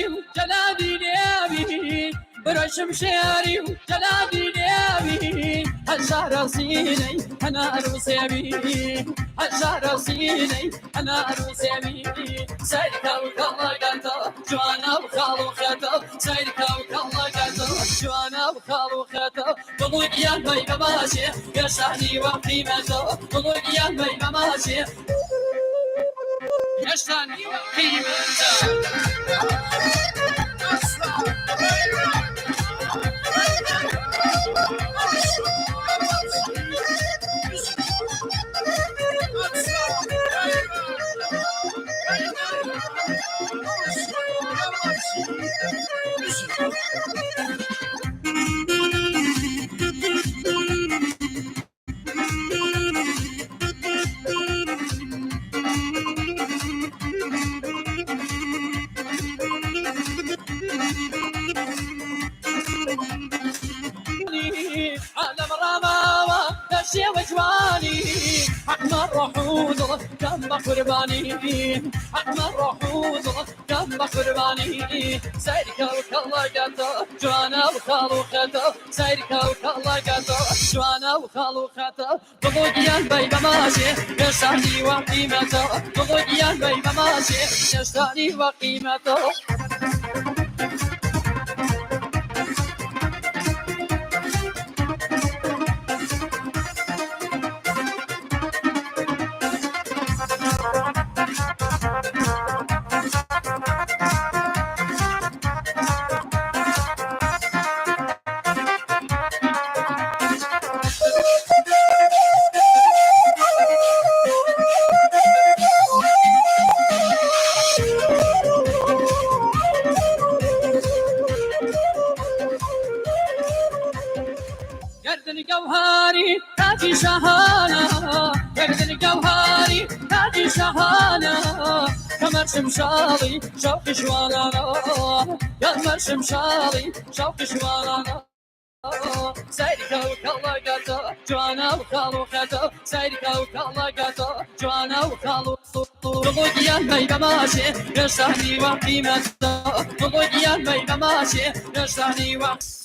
وجلادي نيابي برشم شعري وجلادي نيابي هالشهر صيني أنا أروسيبي هالشهر صيني أنا أروسيبي سيرك وكلا قطع جوانا وخالو خطا سيرك وكلا قطع جوانا وخالو خطا بلوك يا بيبا ماشي يشتهني وقيمته بلوك يا بيبا ماشي يشتهني وقيمته عالم رماوة دشي وجواني أحمر روحود كم قرباني أحمر روحود كم قرباني سيرك وكلا قطع جوانا وخالو خطا سيرك وكلا قطع جوانا وخالو خطا بلوغيان بيبا ماشي يشتهني وقيمته بلوغيان بيبا ماشي يشتهني وقيمته گردن جوهری تاجی شهانه گردن جوهری تاجی شهانه کمر شمشالی شوق شوالانا کمر شمشالی شوق شوالانا سيرك وكلا قطع جوانا وخالو خطا سيرك وكلا قطع جوانا وخالو بلوغيان بيبا ماشي يشتهني وقيمته بلوغيان بيبا ماشي يشتهني وقيمته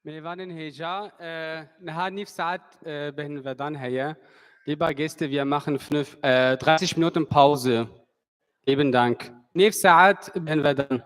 Menevanen Heja, Nahar Nif Saat Behen Vedan Heye. Lieber Gäste, wir machen 30 Minuten Pause. Lieben Dank. Nif Saat Behen Vedan.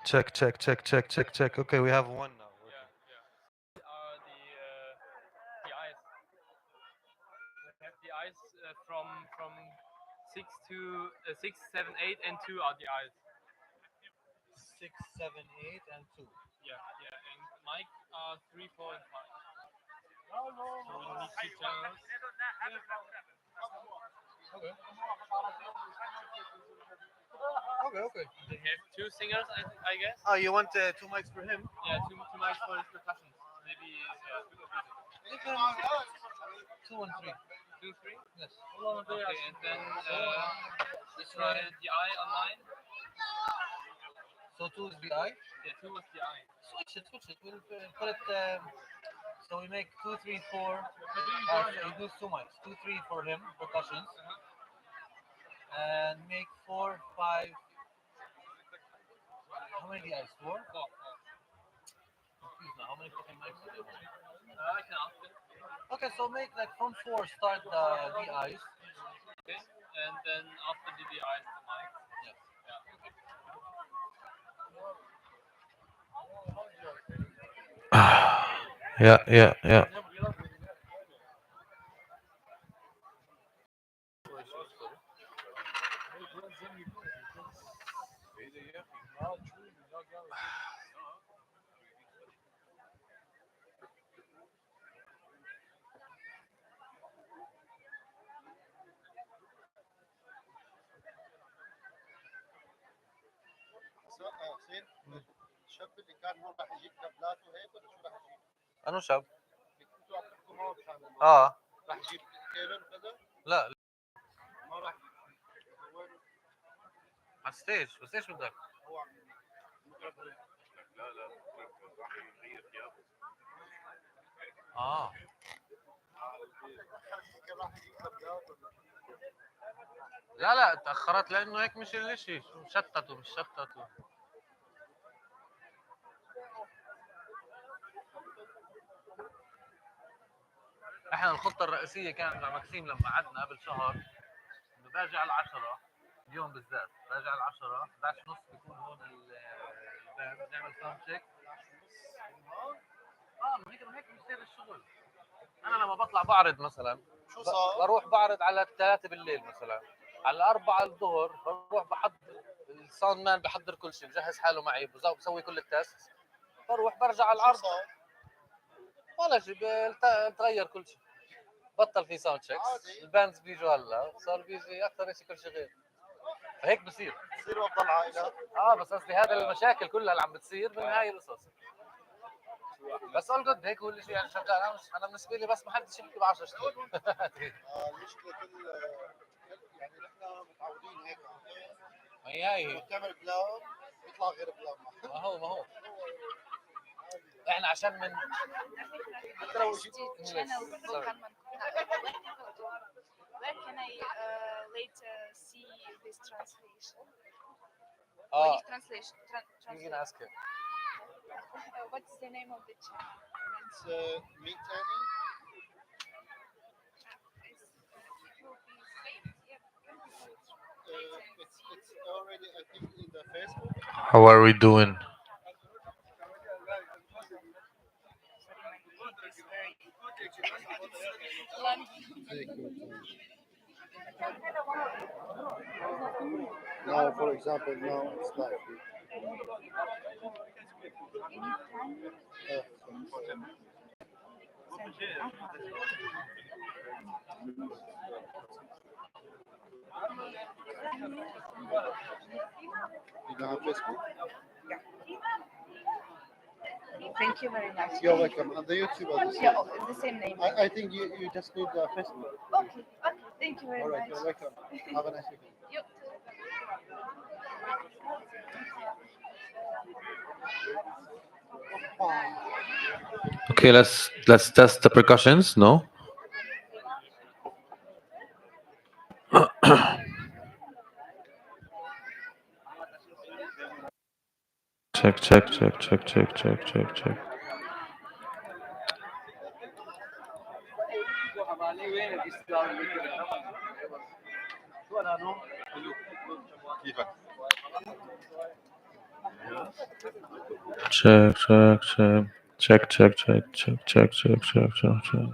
Check. Okay, we have one now. Are the eyes. We have the eyes from 6 to 6, 7, 8, and 2 are the eyes. 6, 7, 8, and 2. Yeah. And Mike are 3, 4, and 5. So we need 2 channels. Okay. They have 2 singers, I guess. Oh, you want 2 mics for him? Yeah, two mics for his percussion. Maybe You can 2 and 3. 2, 3. Yes. Okay, and then try the eye on 9. So 2 is the eye. Yeah, 2 was the eye. Switch it. We'll put it. So we make 2, 3, 4. So he does 2 mics. 2, 3 for him percussions, and make 4, 5. How many the eyes? 4. Confused now. How many fucking mics do you want? I can ask him. Okay, so make like from 4 start the eyes. Okay, and then after the eyes, the mic. Yes. Yeah. حسين الشاب اللي كان هون راح يجيب كابلات وهيك ولا شو راح يجيب؟ أنا شاب. انتوا عم تحكوا معه بشان راح يجيب كيبل وكذا؟ لا ما راح على الستيج. بس ايش بدك؟ هو عم لا راح يغير ثيابه راح يجيب كابلات لا تأخرت لأنه هيك مش الاشي. شتتوا مش شتتوا. احنا الخطة الرئيسية كانت مع مكسيم لما قعدنا قبل شهر انه باجي على 10 اليوم بالذات. باجي على 10 11 ونص بيكون هون الباند نعمل ساوند تشيك. من هيك بيصير الشغل. انا لما بطلع بعرض مثلا شو صار؟ بروح بعرض على 3 بالليل مثلا، على 4 الظهر بروح بحضر الساوند مان، بحضر كل شيء، بجهز حاله معي، بسوي كل التست، بروح برجع على العرض ولا شيء، بتغير كل شيء، بطل في ساوند تشيكس، الباندز بيجوا هلا صار بيجي اكثر شيء كل شيء غير، فهيك بصير وضع العائلات. بس قصدي هذا المشاكل كلها اللي عم بتصير من هاي القصص. بس اول جود هيك هو اللي يعني شغال. انا بالنسبه لي بس ما حدش يحكي ب 10 اشتغل. المشكله يعني نحن متعودين هيك. ما هي لما تعمل بلان يطلع غير بلان. ما هو احنا عشان من حتى لو Where can I later see this translation? Translation. You can ask him. What's the name of the channel? It's Meet Annie. It's already, I think, in the Facebook. How are we doing? Now, for example, now it's live. You don't have Facebook? Thank you very much. You're welcome. On the YouTube, Yeah, the same name. I think you just need Facebook. Okay, thank you very All right, much. you're welcome. Have a nice evening. You Okay, let's test the percussions. No. check. كيفك؟ Check, check, check. Check, check, check, check, check, check, check, check, check.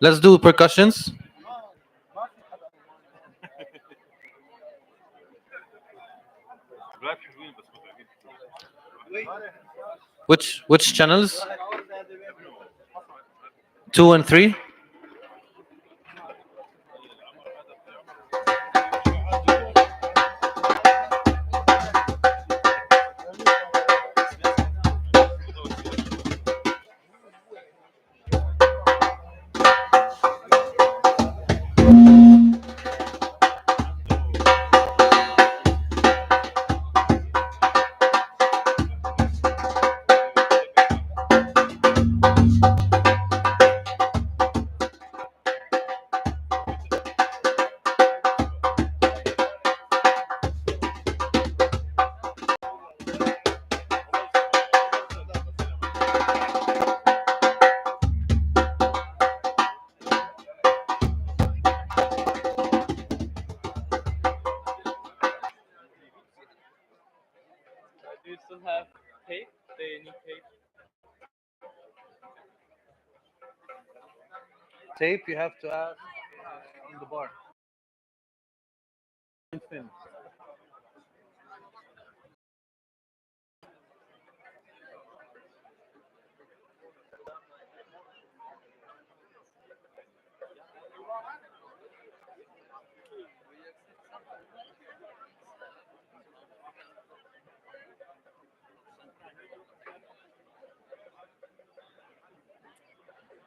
Let's do percussions. Which channels? 2 and 3. Do you still have tape? They need tape. Tape you have to ask on the bar.